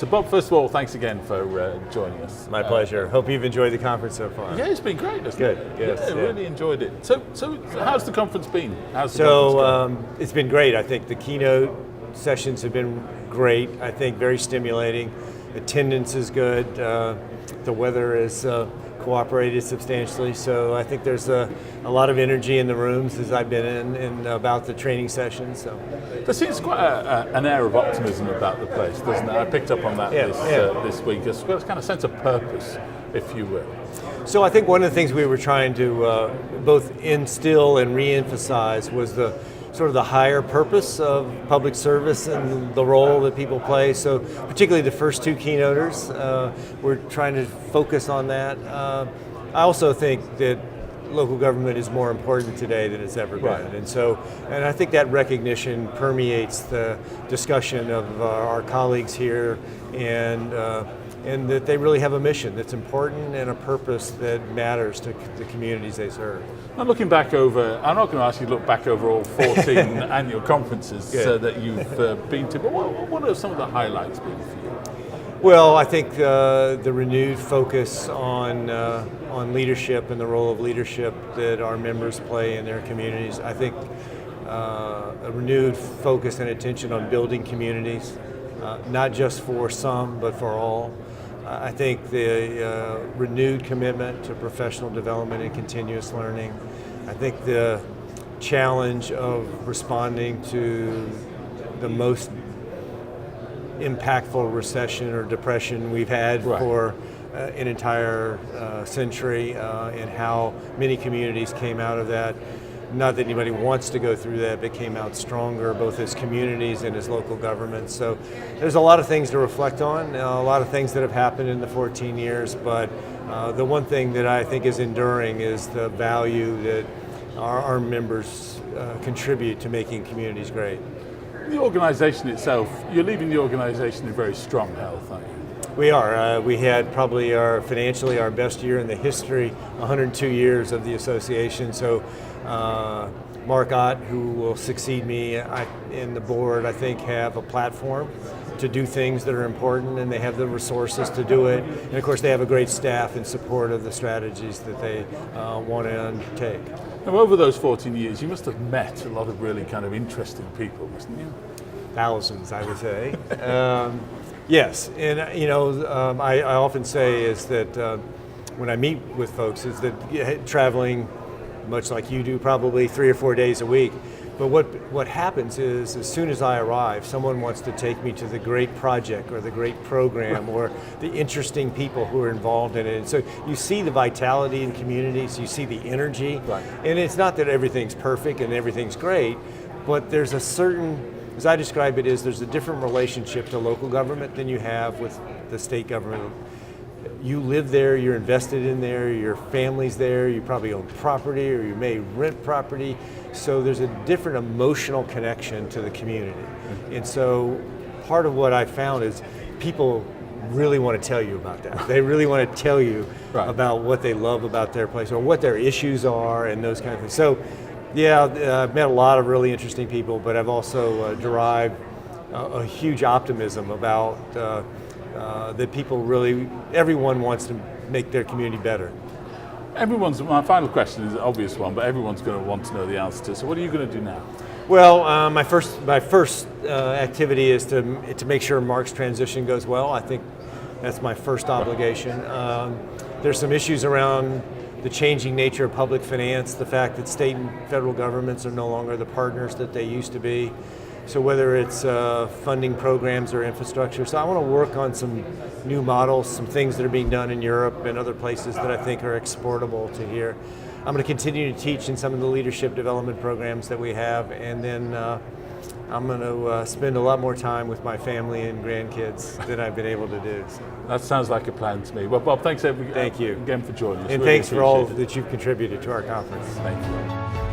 So Bob, first of all, thanks again for joining us. My pleasure. Hope you've enjoyed the conference so far. Yeah, it's been great. Good. Yes, yeah, really enjoyed it. So how's the conference been? It's been great. I think the keynote sessions have been great. I think very stimulating. Attendance is good. The weather has cooperated substantially. So I think there's a lot of energy in the rooms as I've been in and about the training sessions. So there seems quite an air of optimism about the place, doesn't it? I picked up on that this week. There's a kind of sense of purpose, if you will. So I think one of the things we were trying to both instill and re-emphasize was the sort of the higher purpose of public service and the role that people play. So particularly the first two keynoters, we're trying to focus on that. I also think that local government is more important today than it's ever been. Right. And I think that recognition permeates the discussion of our colleagues here and that they really have a mission that's important and a purpose that matters to the communities they serve. Now looking back over, I'm not going to ask you to look back over all 14 annual conferences that you've been to, but what are some of the highlights been for you? Well, I think the renewed focus on leadership and the role of leadership that our members play in their communities. I think a renewed focus and attention on building communities, not just for some, but for all. I think the renewed commitment to professional development and continuous learning. I think the challenge of responding to the most impactful recession or depression we've had for an entire century and how many communities came out of that. Not that anybody wants to go through that, but came out stronger, both as communities and as local governments. So there's a lot of things to reflect on, a lot of things that have happened in the 14 years, but the one thing that I think is enduring is the value that our members contribute to making communities great. The organization itself, you're leaving the organization in very strong health, aren't you? We are. We had probably financially our best year in the history, 102 years of the association. So Mark Ott, who will succeed me in the board, I think have a platform to do things that are important, and they have the resources to do it. And of course they have a great staff in support of the strategies that they want to undertake. Now, over those 14 years, you must have met a lot of really kind of interesting people, mustn't you? Thousands, I would say. Yes, and I often say is that when I meet with folks is that traveling, much like you do, probably 3 or 4 days a week. But what happens is, as soon as I arrive, someone wants to take me to the great project or the great program or the interesting people who are involved in it. And so you see the vitality in communities, you see the energy, and it's not that everything's perfect and everything's great, but there's a certain, as I describe it, there's a different relationship to local government than you have with the state government. You live there, you're invested in there, your family's there, you probably own property or you may rent property. So there's a different emotional connection to the community. And so part of what I found is people really want to tell you about that. They really want to tell you about what they love about their place or what their issues are and those kind of things. So yeah, I've met a lot of really interesting people, but I've also derived a huge optimism about that people really, everyone wants to make their community better. My final question is an obvious one, but everyone's going to want to know the answer to. So what are you going to do now? Well, my first activity is to make sure Mark's transition goes well. I think that's my first obligation. There's some issues around the changing nature of public finance, the fact that state and federal governments are no longer the partners that they used to be. So whether it's funding programs or infrastructure. So I want to work on some new models, some things that are being done in Europe and other places that I think are exportable to here. I'm going to continue to teach in some of the leadership development programs that we have, and then I'm going to spend a lot more time with my family and grandkids than I've been able to do. So. That sounds like a plan to me. Well, Bob, thanks Thank you again for joining us. And really thanks for all that you've contributed to our conference. Thank you.